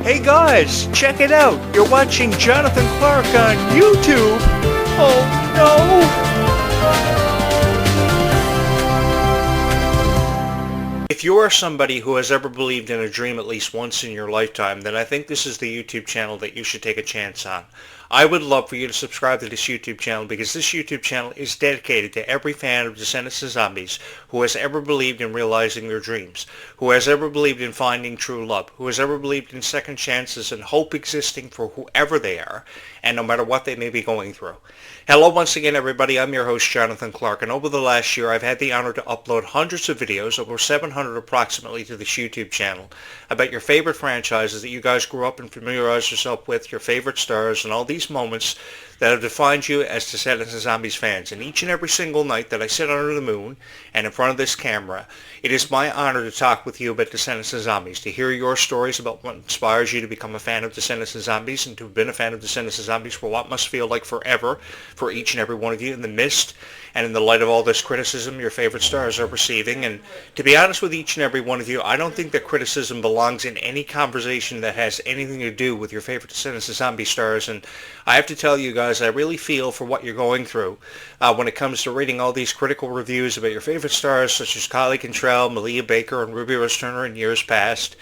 Hey guys, check it out. You're watching Jonathan Clarke on YouTube. Oh no! If you are somebody who has ever believed in a dream at least once in your lifetime, then I think this is the YouTube channel that you should take a chance on. I would love for you to subscribe to this YouTube channel because this YouTube channel is dedicated to every fan of Descendants of Zombies who has ever believed in realizing their dreams, who has ever believed in finding true love, who has ever believed in second chances and hope existing for whoever they are, and no matter what they may be going through. Hello once again everybody, I'm your host Jonathan Clarke, and over the last year I've had the honor to upload hundreds of videos, over 700 approximately, to this YouTube channel about your favorite franchises that you guys grew up and familiarized yourself with, your favorite stars, and all these moments that have defined you as Descendants of Zombies fans. And each and every single night that I sit under the moon and in front of this camera, it is my honor to talk with you about Descendants of Zombies, to hear your stories about what inspires you to become a fan of Descendants of Zombies and to have been a fan of Descendants of Zombies for what must feel like forever for each and every one of you in the midst and in the light of all this criticism your favorite stars are receiving. And to be honest with each and every one of you, I don't think that criticism belongs in any conversation that has anything to do with your favorite Descendants of Zombie stars. And I have to tell you guys, I really feel for what you're going through when it comes to reading all these critical reviews about your favorite stars such as Kylie Cantrell, Malia Baker, and Ruby Rose Turner in years past.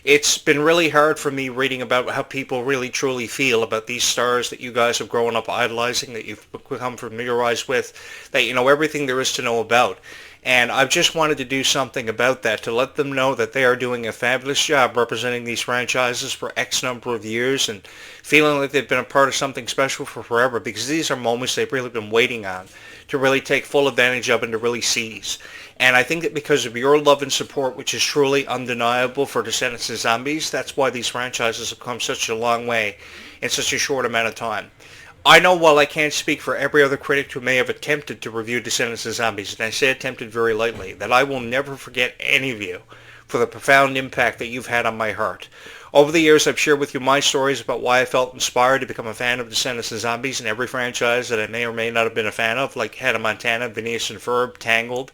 It's been really hard for me reading about how people really truly feel about these stars that you guys have grown up idolizing, that you've become familiarized with, that you know everything there is to know about. And I've just wanted to do something about that, to let them know that they are doing a fabulous job representing these franchises for X number of years and feeling like they've been a part of something special for forever, because these are moments they've really been waiting on to really take full advantage of and to really seize. And I think that because of your love and support, which is truly undeniable for Descendants of Zombies, that's why these franchises have come such a long way in such a short amount of time. I know while I can't speak for every other critic who may have attempted to review Descendants of Zombies, and I say attempted very lightly, that I will never forget any of you for the profound impact that you've had on my heart. Over the years, I've shared with you my stories about why I felt inspired to become a fan of Descendants of Zombies in every franchise that I may or may not have been a fan of, like Hannah Montana, Phineas and Ferb, Tangled.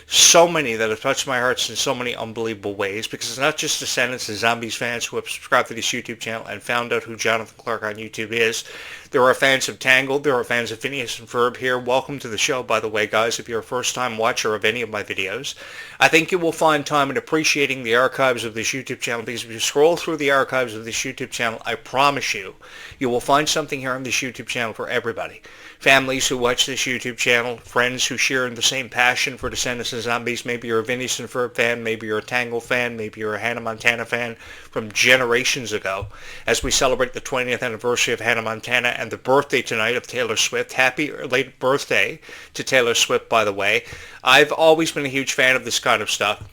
So many that have touched my heart in so many unbelievable ways, because it's not just Descendants of Zombies fans who have subscribed to this YouTube channel and found out who Jonathan Clarke on YouTube is. There are fans of Tangled, there are fans of Phineas and Ferb here. Welcome to the show, by the way, guys, if you're a first-time watcher of any of my videos. I think you will find time in appreciating the archives of this YouTube channel, because if you scroll through the archives of this YouTube channel, I promise you, you will find something here on this YouTube channel for everybody. Families who watch this YouTube channel, friends who share in the same passion for Descendants of Zombies. Maybe you're a Phineas and Ferb fan, maybe you're a Tangled fan, maybe you're a Hannah Montana fan from generations ago. As we celebrate the 20th anniversary of Hannah Montana and the birthday tonight of Taylor Swift. Happy late birthday to Taylor Swift, by the way. I've always been a huge fan of this kind of stuff,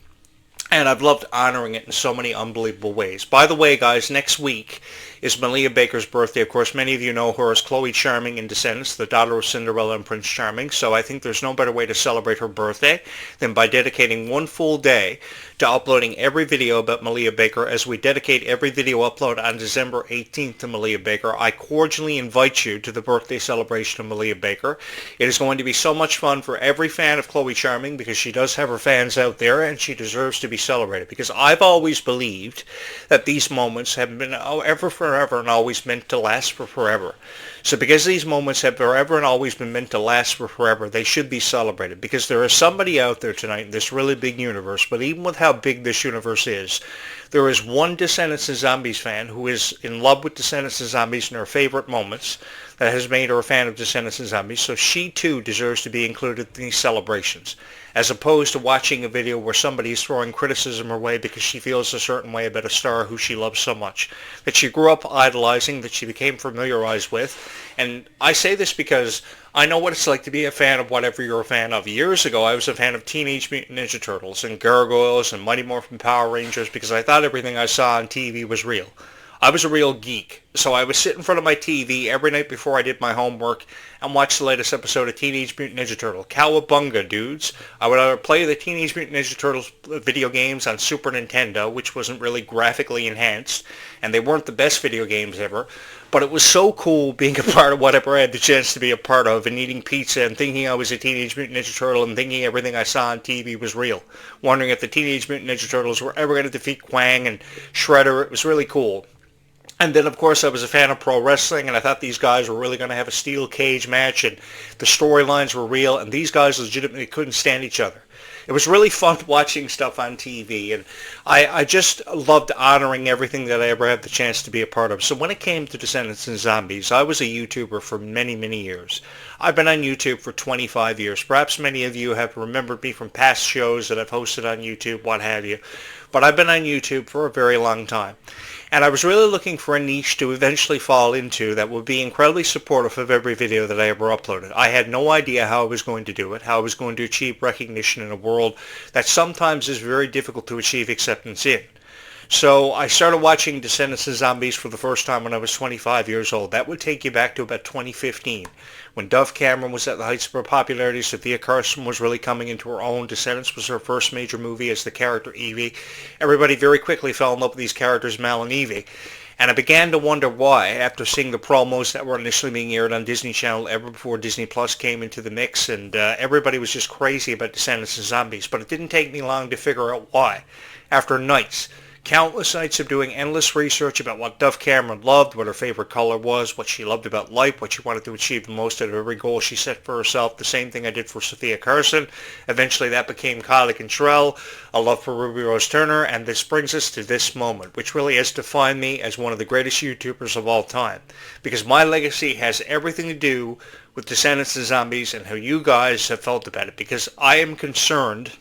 and I've loved honoring it in so many unbelievable ways. By the way, guys, next week is Malia Baker's birthday. Of course, many of you know her as Chloe Charming in Descendants, the daughter of Cinderella and Prince Charming. So I think there's no better way to celebrate her birthday than by dedicating one full day to uploading every video about Malia Baker, as we dedicate every video upload on December 18th to Malia Baker. I cordially invite you to the birthday celebration of Malia Baker. It is going to be so much fun for every fan of Chloe Charming, because she does have her fans out there and she deserves to be celebrated. Because I've always believed that these moments have been forever and always meant to last for forever. So because these moments have forever and always been meant to last for forever, they should be celebrated. Because there is somebody out there tonight in this really big universe, but even with how big this universe is, there is one Descendants of Zombies fan who is in love with Descendants of Zombies and her favorite moments, that has made her a fan of Descendants of Zombies, so she too deserves to be included in these celebrations, as opposed to watching a video where somebody is throwing criticism her way because she feels a certain way about a star who she loves so much, that she grew up idolizing, that she became familiarized with. And I say this because I know what it's like to be a fan of whatever you're a fan of. Years ago, I was a fan of Teenage Mutant Ninja Turtles and Gargoyles and Mighty Morphin Power Rangers because I thought everything I saw on TV was real. I was a real geek, so I would sit in front of my TV every night before I did my homework and watch the latest episode of Teenage Mutant Ninja Turtle. Cowabunga, dudes. I would either play the Teenage Mutant Ninja Turtles video games on Super Nintendo, which wasn't really graphically enhanced, and they weren't the best video games ever, but it was so cool being a part of whatever I had the chance to be a part of, and eating pizza and thinking I was a Teenage Mutant Ninja Turtle and thinking everything I saw on TV was real. Wondering if the Teenage Mutant Ninja Turtles were ever going to defeat Quang and Shredder. It was really cool. And then, of course, I was a fan of pro wrestling, and I thought these guys were really going to have a steel cage match, and the storylines were real, and these guys legitimately couldn't stand each other. It was really fun watching stuff on TV, and I just loved honoring everything that I ever had the chance to be a part of. So when it came to Descendants and Zombies, I was a YouTuber for many, many years. I've been on YouTube for 25 years. Perhaps many of you have remembered me from past shows that I've hosted on YouTube, what have you. But I've been on YouTube for a very long time. And I was really looking for a niche to eventually fall into that would be incredibly supportive of every video that I ever uploaded. I had no idea how I was going to do it, how I was going to achieve recognition in a world that sometimes is very difficult to achieve acceptance in. So I started watching Descendants and Zombies for the first time when I was 25 years old. That would take you back to about 2015, when Dove Cameron was at the heights of her popularity, Sophia Carson was really coming into her own. Descendants was her first major movie as the character Evie. Everybody very quickly fell in love with these characters, Mal and Evie. And I began to wonder why, after seeing the promos that were initially being aired on Disney Channel ever before Disney Plus came into the mix, and everybody was just crazy about Descendants and Zombies. But it didn't take me long to figure out why. After countless nights of doing endless research about what Dove Cameron loved, what her favorite color was, what she loved about life, what she wanted to achieve the most out of every goal she set for herself. The same thing I did for Sophia Carson. Eventually that became Clarke, a love for Ruby Rose Turner, and this brings us to this moment, which really has defined me as one of the greatest YouTubers of all time. Because my legacy has everything to do with Descendants and Zombies and how you guys have felt about it. Because I am concerned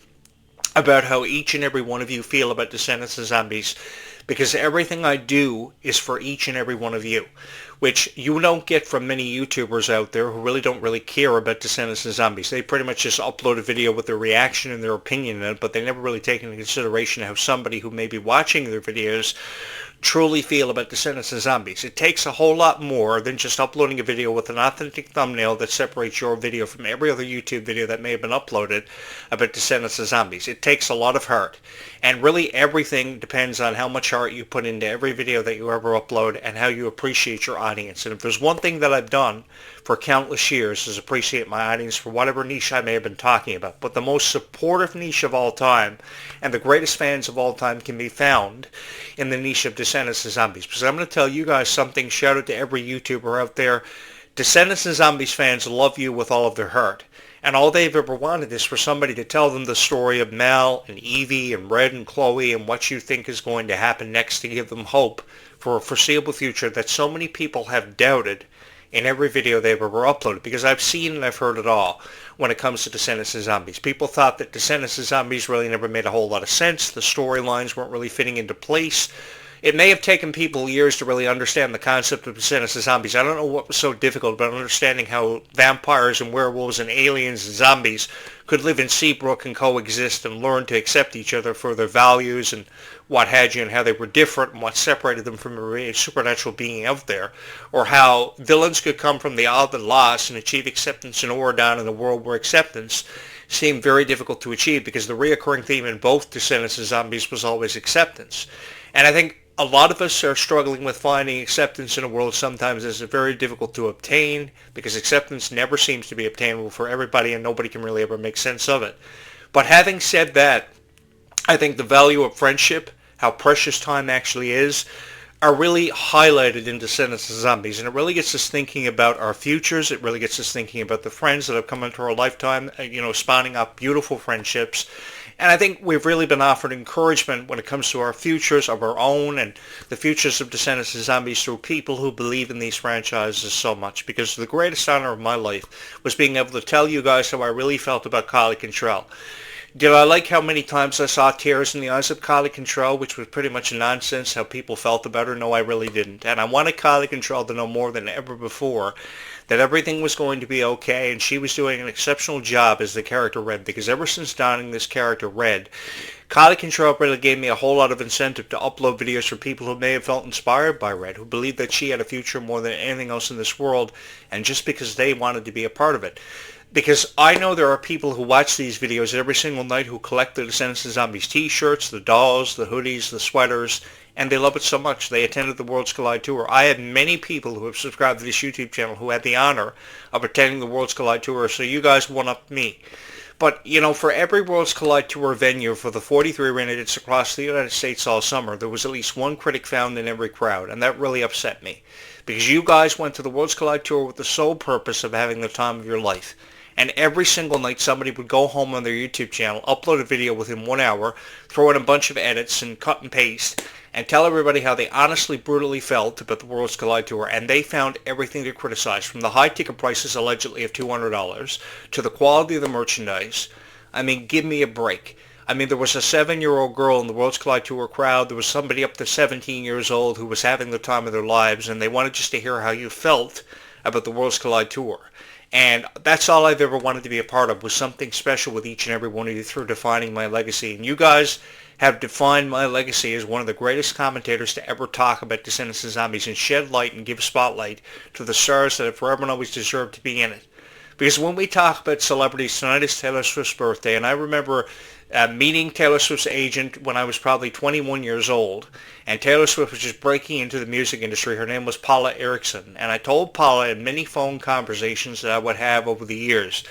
about how each and every one of you feel about Descendants and Zombies, because everything I do is for each and every one of you, which you don't get from many YouTubers out there who really don't really care about Descendants and Zombies. They pretty much just upload a video with their reaction and their opinion in it, but they never really take into consideration how somebody who may be watching their videos truly feel about Descendants and Zombies. It takes a whole lot more than just uploading a video with an authentic thumbnail that separates your video from every other YouTube video that may have been uploaded about Descendants and Zombies. It takes a lot of heart. And really everything depends on how much heart you put into every video that you ever upload and how you appreciate your audience. And if there's one thing that I've done for countless years is appreciate my audience for whatever niche I may have been talking about. But the most supportive niche of all time and the greatest fans of all time can be found in the niche of Descendants and Zombies. Because I'm going to tell you guys something, shout out to every YouTuber out there. Descendants and Zombies fans love you with all of their heart. And all they've ever wanted is for somebody to tell them the story of Mal and Evie and Red and Chloe and what you think is going to happen next, to give them hope for a foreseeable future that so many people have doubted in every video they've ever uploaded. Because I've seen and I've heard it all when it comes to Descendants and Zombies. People thought that Descendants and Zombies really never made a whole lot of sense. The storylines weren't really fitting into place. It may have taken people years to really understand the concept of Descendants and Zombies. I don't know what was so difficult about understanding how vampires and werewolves and aliens and zombies could live in Seabrook and coexist and learn to accept each other for their values and what had you, and how they were different and what separated them from a supernatural being out there, or how villains could come from the Isle of Lost and achieve acceptance in Oregon in a world where acceptance seemed very difficult to achieve, because the reoccurring theme in both Descendants and Zombies was always acceptance. And I think a lot of us are struggling with finding acceptance in a world sometimes that's very difficult to obtain, because acceptance never seems to be obtainable for everybody and nobody can really ever make sense of it. But having said that, I think the value of friendship, how precious time actually is, are really highlighted in Descendants and Zombies. And it really gets us thinking about our futures. It really gets us thinking about the friends that have come into our lifetime, spawning up beautiful friendships. And I think we've really been offered encouragement when it comes to our futures of our own and the futures of Descendants and Zombies through people who believe in these franchises so much. Because the greatest honor of my life was being able to tell you guys how I really felt about Clarke. Did I like how many times I saw tears in the eyes of Clarke, which was pretty much nonsense how people felt about her? No, I really didn't. And I wanted Clarke to know more than ever before that everything was going to be okay, and she was doing an exceptional job as the character Red, because ever since donning this character Red, Clarke really gave me a whole lot of incentive to upload videos for people who may have felt inspired by Red, who believed that she had a future more than anything else in this world, and just because they wanted to be a part of it. Because I know there are people who watch these videos every single night who collect the Descendants and Zombies t-shirts, the dolls, the hoodies, the sweaters, and they love it so much. They attended the Worlds Collide Tour. I have many people who have subscribed to this YouTube channel who had the honor of attending the Worlds Collide Tour, so you guys one-up me. But, for every Worlds Collide Tour venue for the 43 renegades across the United States all summer, there was at least one critic found in every crowd, and that really upset me. Because you guys went to the Worlds Collide Tour with the sole purpose of having the time of your life. And every single night somebody would go home on their YouTube channel, upload a video within 1 hour, throw in a bunch of edits and cut and paste, and tell everybody how they honestly, brutally felt about the Worlds Collide Tour, and they found everything to criticize, from the high ticket prices allegedly of $200 to the quality of the merchandise. I mean, give me a break. I mean, there was a 7-year-old girl in the Worlds Collide Tour crowd. There was somebody up to 17 years old who was having the time of their lives, and they wanted just to hear how you felt about the Worlds Collide Tour. And that's all I've ever wanted to be a part of, was something special with each and every one of you through defining my legacy. And you guys have defined my legacy as one of the greatest commentators to ever talk about Descendants and Zombies and shed light and give spotlight to the stars that have forever and always deserved to be in it. Because when we talk about celebrities, tonight is Taylor Swift's birthday, and I remember meeting Taylor Swift's agent when I was probably 21 years old, and Taylor Swift was just breaking into the music industry. Her name was Paula Erickson, and I told Paula in many phone conversations that I would have over the years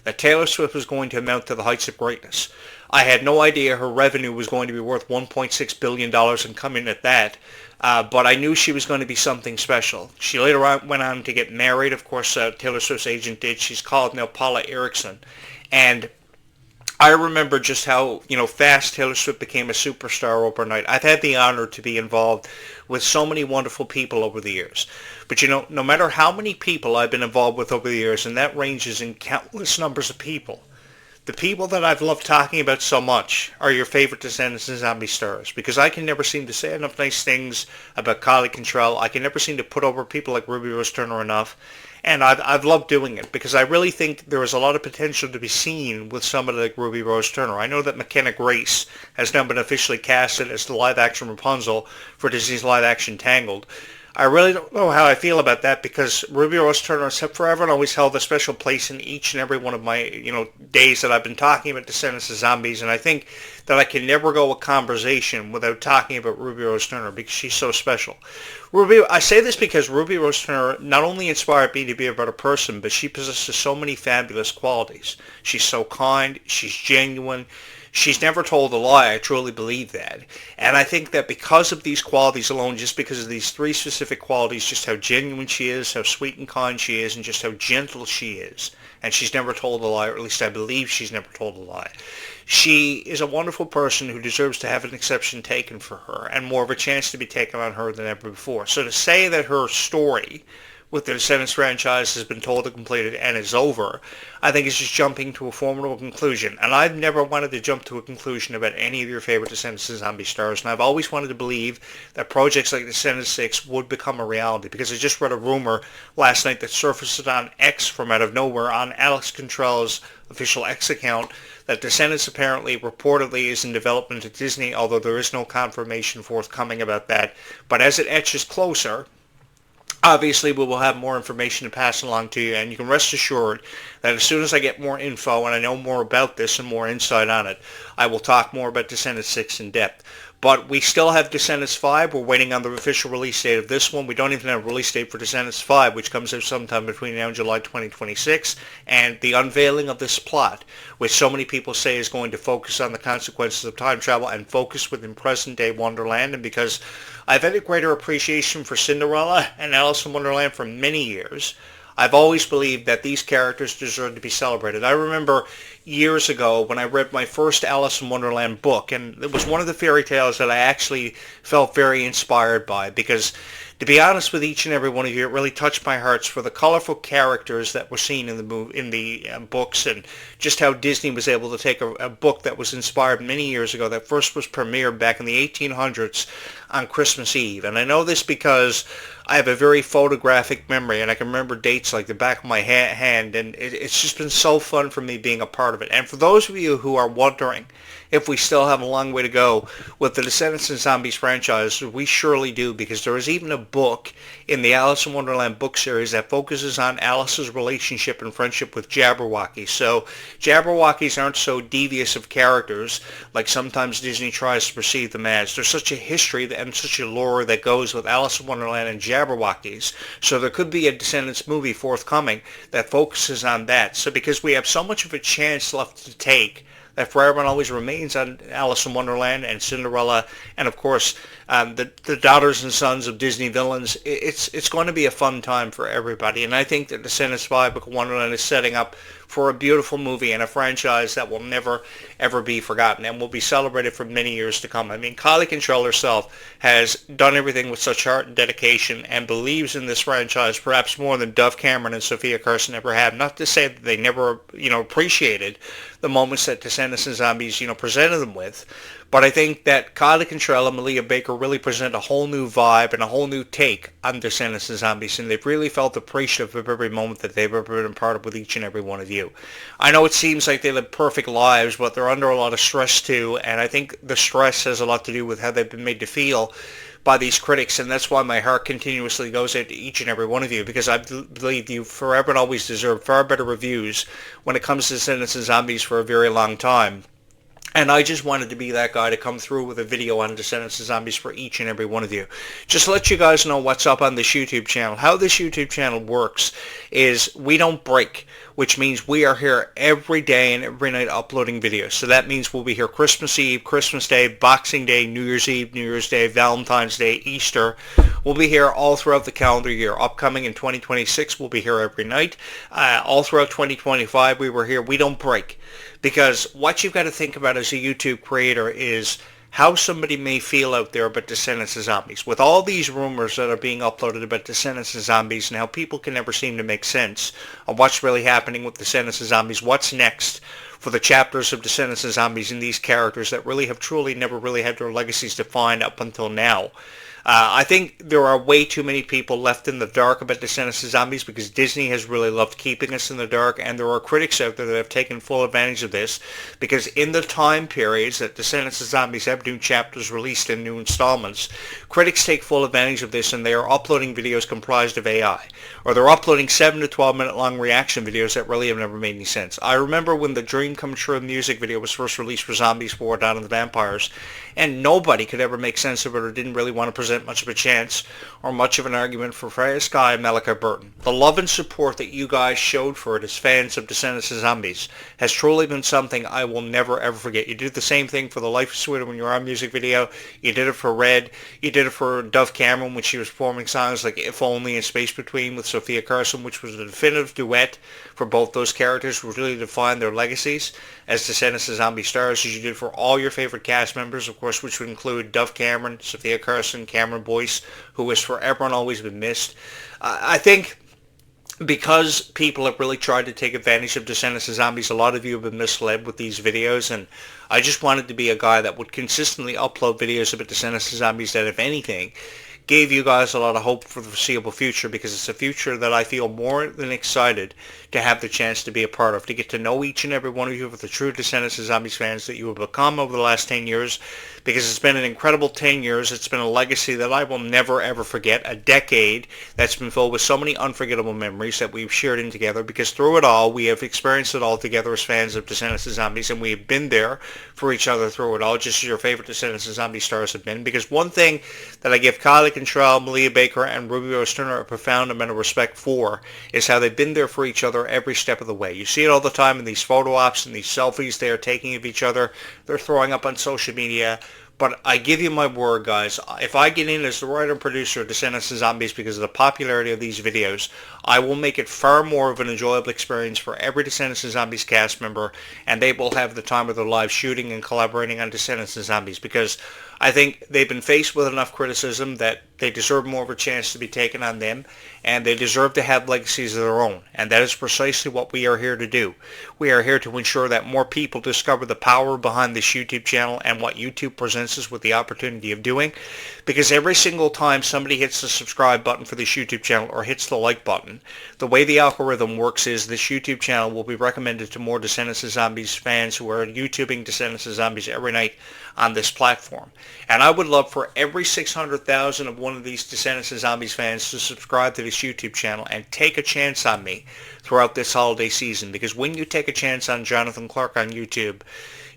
that Taylor Swift was going to amount to the heights of greatness. I had no idea her revenue was going to be worth $1.6 billion and coming at that, but I knew she was going to be something special. She later on went on to get married. Of course, Taylor Swift's agent did. She's called now Paula Erickson, and I remember just how, fast Taylor Swift became a superstar overnight. I've had the honor to be involved with so many wonderful people over the years. But, no matter how many people I've been involved with over the years, and that ranges in countless numbers of people, the people that I've loved talking about so much are your favorite Descendants and Zombie stars. Because I can never seem to say enough nice things about Kylie Cantrell. I can never seem to put over people like Ruby Rose Turner enough. And I've loved doing it because I really think there is a lot of potential to be seen with somebody like Ruby Rose Turner. I know that McKenna Grace has now been officially casted as the live-action Rapunzel for Disney's live-action Tangled. I really don't know how I feel about that because Ruby Rose Turner has forever and always held a special place in each and every one of my, days that I've been talking about Descendants of Zombies, and I think that I can never go a conversation without talking about Ruby Rose Turner because she's so special. I say this because Ruby Rose Turner not only inspired me to be a better person, but she possesses so many fabulous qualities. She's so kind, she's genuine, she's never told a lie. I truly believe that. And I think that because of these qualities alone, just because of these three specific qualities, just how genuine she is, how sweet and kind she is, and just how gentle she is, and she's never told a lie, or at least I believe she's never told a lie. She is a wonderful person who deserves to have an exception taken for her, and more of a chance to be taken on her than ever before. So to say that her story with the Descendants franchise has been told and completed and is over, I think it's just jumping to a formidable conclusion. And I've never wanted to jump to a conclusion about any of your favorite Descendants and Zombie stars, and I've always wanted to believe that projects like Descendants 6 would become a reality, because I just read a rumor last night that surfaced on X from out of nowhere on Alex Contrell's official X account that Descendants apparently reportedly is in development at Disney, although there is no confirmation forthcoming about that. But as it etches closer, obviously, we will have more information to pass along to you, and you can rest assured that as soon as I get more info and I know more about this and more insight on it, I will talk more about Descendants 6 in depth. But we still have Descendants 5. We're waiting on the official release date of this one. We don't even have a release date for Descendants 5, which comes out sometime between now and July 2026. And the unveiling of this plot, which so many people say is going to focus on the consequences of time travel and focus within present-day Wonderland. And because I've had a greater appreciation for Cinderella and Alice in Wonderland for many years, I've always believed that these characters deserve to be celebrated. I remember years ago when I read my first Alice in Wonderland book, and it was one of the fairy tales that I actually felt very inspired by, because to be honest with each and every one of you, it really touched my heart for the colorful characters that were seen in the books, and just how Disney was able to take a book that was inspired many years ago, that first was premiered back in the 1800s on Christmas Eve. And I know this because I have a very photographic memory, and I can remember dates like the back of my hand, and it's just been so fun for me being a part of it. And for those of you who are wondering if we still have a long way to go with the Descendants and Zombies franchise. We surely do, because there is even a book in the Alice in Wonderland book series that focuses on Alice's relationship and friendship with Jabberwocky. So Jabberwockies aren't so devious of characters like sometimes Disney tries to perceive them as. There's such a history and such a lore that goes with Alice in Wonderland and Jabberwockies. So there could be a Descendants movie forthcoming that focuses on that. So because we have so much of a chance left to take, that forever and always remains on Alice in Wonderland and Cinderella, and of course the daughters and sons of Disney villains. It's going to be a fun time for everybody, and I think that Descendants 5 Book of Wonderland is setting up for a beautiful movie and a franchise that will never ever be forgotten and will be celebrated for many years to come. I mean, Kylie Control herself has done everything with such heart and dedication and believes in this franchise perhaps more than Dove Cameron and Sophia Carson ever have. Not to say that they never, appreciated the moments that Descendants and Zombies, presented them with. But I think that Kylie Contrell and Malia Baker really present a whole new vibe and a whole new take on Descendants and Zombies, and they've really felt appreciative of every moment that they've ever been a part of with each and every one of you. I know it seems like they live perfect lives, but they're under a lot of stress too, and I think the stress has a lot to do with how they've been made to feel by these critics, and that's why my heart continuously goes out to each and every one of you, because I believe you forever and always deserve far better reviews when it comes to Descendants and Zombies for a very long time. And I just wanted to be that guy to come through with a video on Descendants and Zombies for each and every one of you. Just to let you guys know what's up on this YouTube channel. How this YouTube channel works is we don't break, which means we are here every day and every night uploading videos. So that means we'll be here Christmas Eve, Christmas Day, Boxing Day, New Year's Eve, New Year's Day, Valentine's Day, Easter. We'll be here all throughout the calendar year. Upcoming in 2026, we'll be here every night. All throughout 2025, we were here. We don't break. Because what you've got to think about as a YouTube creator is how somebody may feel out there about Descendants and Zombies. With all these rumors that are being uploaded about Descendants and Zombies and how people can never seem to make sense of what's really happening with Descendants and Zombies, what's next for the chapters of Descendants and Zombies and these characters that really have truly never really had their legacies defined up until now. I think there are way too many people left in the dark about Descendants and Zombies because Disney has really loved keeping us in the dark, and there are critics out there that have taken full advantage of this because in the time periods that Descendants and Zombies have new chapters released in new installments, critics take full advantage of this and they are uploading videos comprised of AI, or they're uploading 7 to 12 minute long reaction videos that really have never made any sense. I remember when the Dream Come True music video was first released for Zombies 4 Dawn of the Vampires, and nobody could ever make sense of it or didn't really want to present much of a chance or much of an argument for Freya Sky and Malachi Burton. The love and support that you guys showed for it as fans of Descendants and Zombies has truly been something I will never ever forget. You did the same thing for the Life is Sweeter When You're On music video. You did it for Red. You did it for Dove Cameron when she was performing songs like If Only and Space Between with Sophia Carson, which was a definitive duet for both those characters, which really defined their legacies as Descendants and Zombie stars, as you did for all your favorite cast members, of course, which would include Dove Cameron, Sophia Carson, Cameron Boyce, who has forever and always been missed. I think because people have really tried to take advantage of Descendants and Zombies, a lot of you have been misled with these videos, and I just wanted to be a guy that would consistently upload videos about Descendants and Zombies that, if anything, gave you guys a lot of hope for the foreseeable future, because it's a future that I feel more than excited to have the chance to be a part of, to get to know each and every one of you for the true Descendants and Zombies fans that you have become over the last 10 years, because it's been an incredible 10 years. It's been a legacy that I will never ever forget, a decade that's been filled with so many unforgettable memories that we've shared in together, because through it all, we have experienced it all together as fans of Descendants and Zombies, and we have been there for each other through it all, just as your favorite Descendants and Zombie stars have been. Because one thing that I give Kylie Contrell, Malia Baker, and Ruby Rose Turner a profound amount of respect for is how they've been there for each other every step of the way. You see it all the time in these photo ops and these selfies they are taking of each other. They're throwing up on social media. But I give you my word, guys, if I get in as the writer and producer of Descendants and Zombies because of the popularity of these videos, I will make it far more of an enjoyable experience for every Descendants and Zombies cast member, and they will have the time of their lives shooting and collaborating on Descendants and Zombies, because I think they've been faced with enough criticism that they deserve more of a chance to be taken on them, and they deserve to have legacies of their own. And that is precisely what we are here to do. We are here to ensure that more people discover the power behind this YouTube channel and what YouTube presents us with the opportunity of doing. Because every single time somebody hits the subscribe button for this YouTube channel or hits the like button, the way the algorithm works is this YouTube channel will be recommended to more Descendants of Zombies fans who are YouTubing Descendants of Zombies every night on this platform. And I would love for every 600,000 of one of these Descendants of Zombies fans to subscribe to this YouTube channel and take a chance on me throughout this holiday season, because when you take a chance on Jonathan Clarke on YouTube,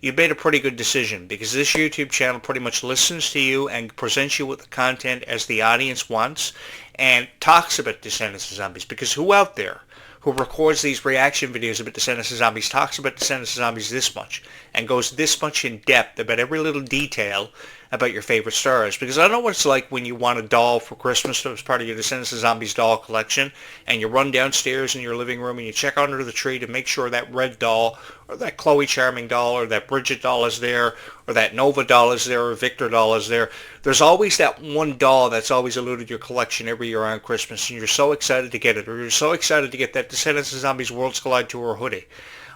you've made a pretty good decision, because this YouTube channel pretty much listens to you and presents you with the content as the audience wants and talks about Descendants of Zombies. Because who out there who records these reaction videos about Descendants of Zombies talks about Descendants of Zombies this much and goes this much in depth about every little detail about your favorite stars? Because I know what it's like when you want a doll for Christmas that was part of your Descendants of Zombies doll collection, and you run downstairs in your living room and you check under the tree to make sure that red doll or that Chloe Charming doll or that Bridget doll is there or that Nova doll is there or Victor doll is there. There's always that one doll that's always eluded your collection every year on Christmas, and you're so excited to get it, or you're so excited to get that Descendants of Zombies Worlds Collide Tour hoodie.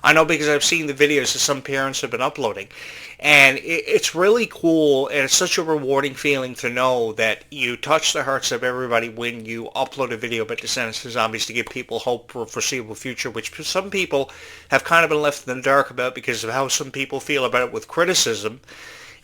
I know, because I've seen the videos that some parents have been uploading, and it's really cool, and it's such a rewarding feeling to know that you touch the hearts of everybody when you upload a video about Descendants of Zombies to give people hope for a foreseeable future, which some people have kind of been left in the dark about because of how some people feel about it with criticism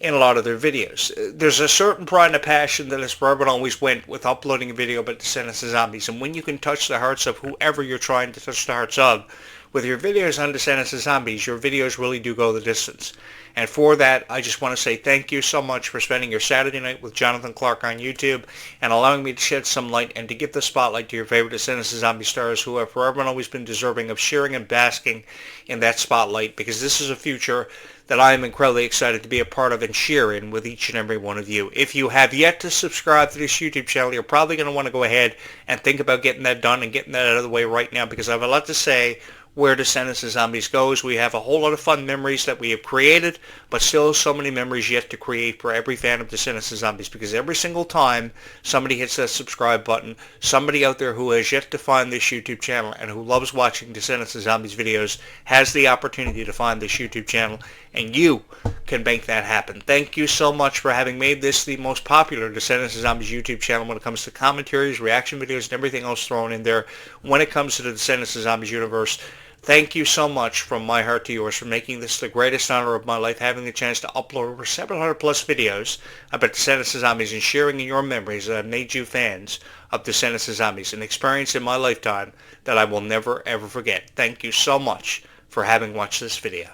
in a lot of their videos. There's a certain pride and a passion that has forever and always went with uploading a video about Descendants of Zombies, and when you can touch the hearts of whoever you're trying to touch the hearts of with your videos on Descendants of Zombies, your videos really do go the distance. And for that, I just want to say thank you so much for spending your Saturday night with Jonathan Clarke on YouTube and allowing me to shed some light and to give the spotlight to your favorite Descendants of Zombie stars who have forever and always been deserving of sharing and basking in that spotlight, because this is a future that I am incredibly excited to be a part of and share in with each and every one of you. If you have yet to subscribe to this YouTube channel, you're probably going to want to go ahead and think about getting that done and getting that out of the way right now, because I have a lot to say where Descendants of Zombies goes. We have a whole lot of fun memories that we have created, but still so many memories yet to create for every fan of Descendants of Zombies, because every single time somebody hits that subscribe button, somebody out there who has yet to find this YouTube channel and who loves watching Descendants of Zombies videos has the opportunity to find this YouTube channel, and you can make that happen. Thank you so much for having made this the most popular Descendants of Zombies YouTube channel when it comes to commentaries, reaction videos, and everything else thrown in there when it comes to the Descendants of Zombies universe. Thank you so much from my heart to yours for making this the greatest honor of my life, having the chance to upload over 700 plus videos about Descendants of Zombies and sharing in your memories that have made you fans of Descendants of Zombies, an experience in my lifetime that I will never ever forget. Thank you so much for having watched this video.